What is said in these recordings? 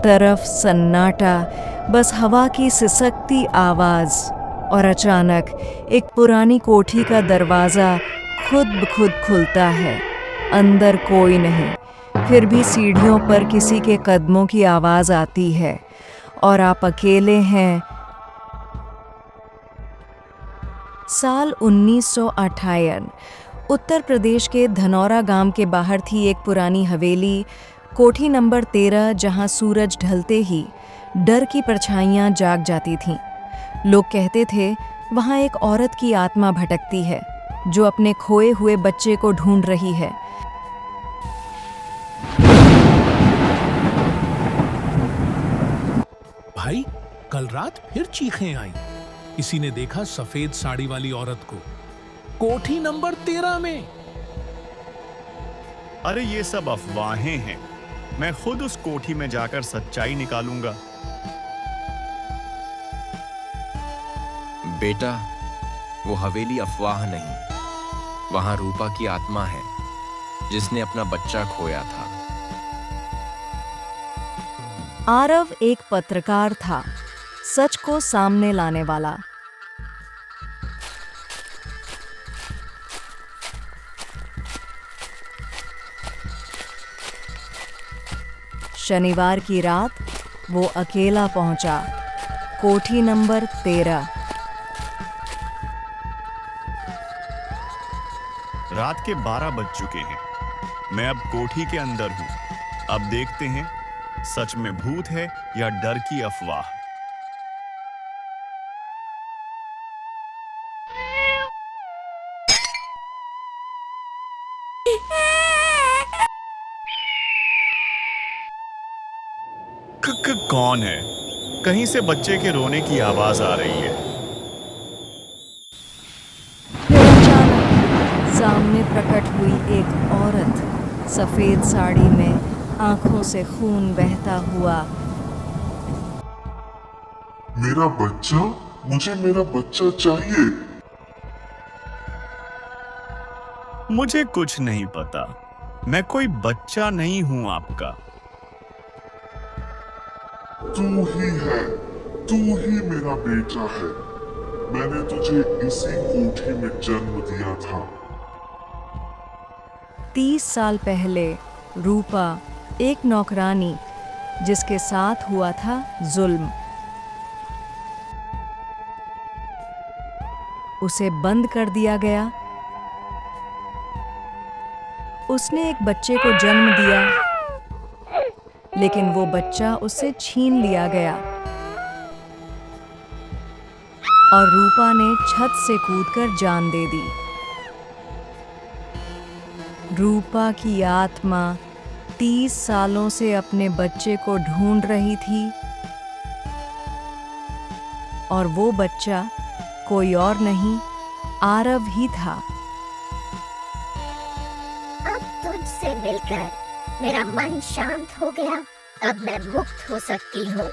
तरफ सन्नाटा, बस हवा की सिसकती आवाज। और अचानक एक पुरानी कोठी का दरवाजा खुद ब खुद खुलता है। अंदर कोई नहीं, फिर भी सीढ़ियों पर किसी के कदमों की आवाज आती है और आप अकेले हैं। साल 1958। उत्तर प्रदेश के धनौरा गांव के बाहर थी एक पुरानी हवेली, कोठी नंबर 13, जहां सूरज ढलते ही डर की परछाइयां जाग जाती थीं। लोग कहते थे वहां एक औरत की आत्मा भटकती है जो अपने खोए हुए बच्चे को ढूंढ रही है। भाई, कल रात फिर चीखें आई। किसी ने देखा सफेद साड़ी वाली औरत को कोठी नंबर 13 में। अरे ये सब अफवाहें हैं। मैं खुद उस कोठी में जाकर सच्चाई निकालूंगा। बेटा, वो हवेली अफवाह नहीं, वहां रूपा की आत्मा है जिसने अपना बच्चा खोया था। आरव एक पत्रकार था, सच को सामने लाने वाला। शनिवार की रात वो अकेला पहुंचा, कोठी नंबर 13। रात के 12 बज चुके हैं। मैं अब कोठी के अंदर हूं। अब देखते हैं सच में भूत है या डर की अफवाह। कौन है? कहीं से बच्चे के रोने की आवाज आ रही है। फिर अचानक सामने प्रकट हुई एक औरत, सफेद साड़ी में, आंखों से खून बहता हुआ। मेरा बच्चा, मुझे मेरा बच्चा चाहिए। मुझे कुछ नहीं पता। मैं कोई बच्चा नहीं हूं आपका। तू ही है, तू ही मेरा बेटा है। मैंने तुझे इसी कोठी में जन्म दिया था। 30 साल पहले रूपा, एक नौकरानी जिसके साथ हुआ था जुल्म, उसे बंद कर दिया गया। उसने एक बच्चे को जन्म दिया, लेकिन वो बच्चा उससे छीन लिया गया और रूपा ने छत से कूदकर जान दे दी। रूपा की आत्मा 30 सालों से अपने बच्चे को ढूंढ रही थी और वो बच्चा कोई और नहीं, आरव ही था। अब तुझसे मिलकर मेरा मन शांत हो गया। अब मैं मुक्त हो सकती हूँ।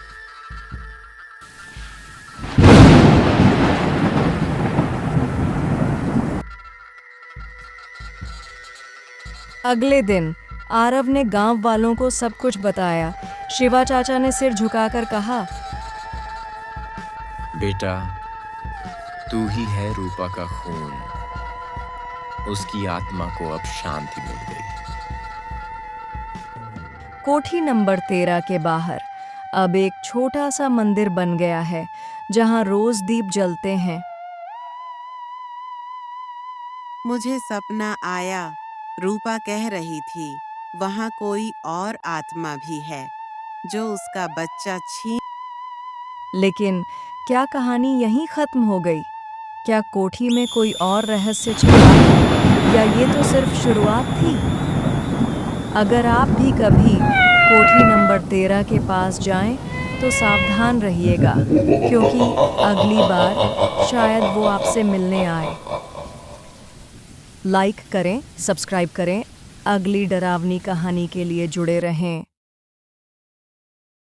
अगले दिन आरव ने गांव वालों को सब कुछ बताया। शिवा चाचा ने सिर झुकाकर कहा, बेटा, तू ही है रूपा का खून। उसकी आत्मा को अब शांति मिल गई। कोठी नंबर 13 के बाहर अब एक छोटा सा मंदिर बन गया है जहां रोज दीप जलते हैं। मुझे सपना आया, रूपा कह रही थी वहाँ कोई और आत्मा भी है जो उसका बच्चा छीन। लेकिन क्या कहानी यहीं खत्म हो गई? क्या कोठी में कोई और रहस्य छिपा है या ये तो सिर्फ शुरुआत थी? अगर आप भी कभी कोठी नंबर 13 के पास जाएं तो सावधान रहिएगा, क्योंकि अगली बार शायद वो आपसे मिलने आए। लाइक करें, सब्सक्राइब करें, अगली डरावनी कहानी के लिए जुड़े रहें।